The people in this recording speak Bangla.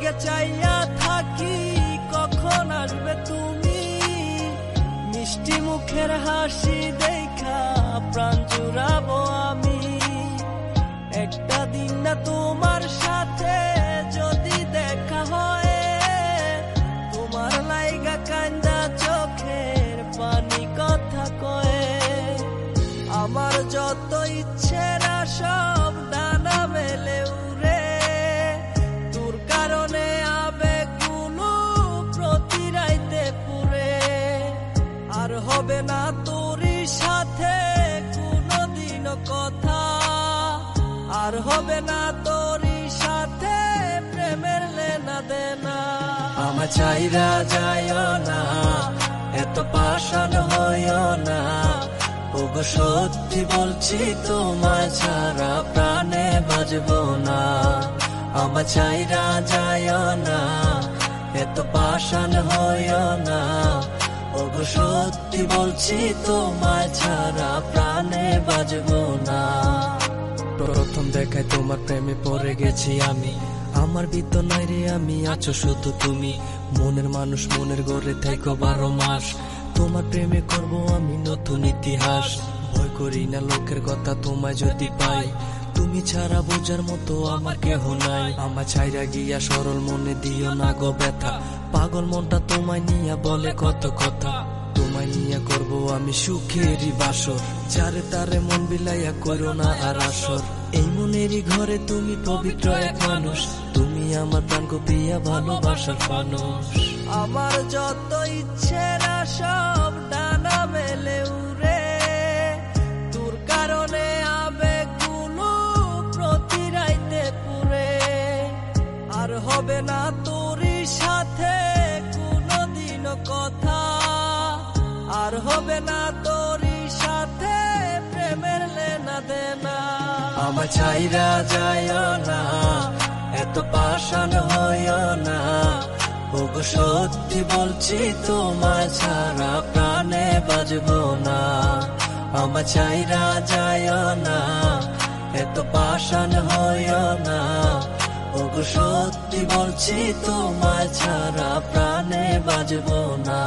দিকে চাইয়া থাকি, কখন আসবে তুমি। মিষ্টি মুখের হাসি দেখা প্রাণ জুড়াবো আমি। একটা দিন না তোমার সাথে যদি দেখা হয়, তোমার লাইগা কান্দা চোখের পানি কথা কয়ে। আমার যত ইচ্ছেরা সব ডানা মেলে উড়ে, তোর কারণে আবেগগুলো প্রতি রাইতে পুরে। আর হবে না তোরই সাথে কোনোদিনও কথা, আর হবে না তোরই সাথে প্রেমের লেনা দেনা। আমার চাইরা যাইও না, এত পাষাণ হইও না। ওগো সত্যি বলছি তোমায় ছাড়া প্রাণে বাজবো না। আমার চাইরা যাইও না, এত পাষাণ হইও না। ওগো সত্যি বলছি তোমায় ছাড়া প্রাণে বাজবো না। প্রথম দেখায় তোমার প্রেমে পড়ে গেছি আমি। আমার ভিতর নাই রে আমি, আছো শুধু তুমি। মনের মানুষ মনের গড়ে থাইকো 12 মাস। তোমার প্রেমে করব আমি নতুন ইতিহাস। ভয় করি না লোকের কথা তোমায় যদি পাই, তুমি ছাড়া বোঝার মতো আমার কেহ নাই। আমার ছাইরা গিয়া সরল মনে দিও না গো ব্যথা। পাগল মনটা তোমায় নিয়া বলে কত কথা। তোমায় নিয়া করব আমি সুখেরই বাসর। যারে তারে মন বিলাইয়া করো না আর আসর। এই মনেরই ঘরে তুমি পবিত্র এক মানুষ। তুমি আমার প্রাণ গো প্রিয়া ভালোবাসার মানুষ। আমার যত ইচ্ছেরা সব ডানা মেলে উড়ে, তোর কারণে আবেগগুলো প্রতি রাইতে পুরে। আর হবে না তোরই সাথে কোনোদিনও কথা, আর হবে না তোরই সাথে প্রেমের লেনা দেনা। আমার চাইরা যাইও না, এত পাষাণ হইও না। ওগো সত্যি বলছি তোমায় ছাড়া প্রাণে বাজবো না। আমার চাইরা যাইও না, এত পাষাণ হইও না। ওগো সত্যি বলছি তোমায় ছাড়া প্রাণে বাজবো না।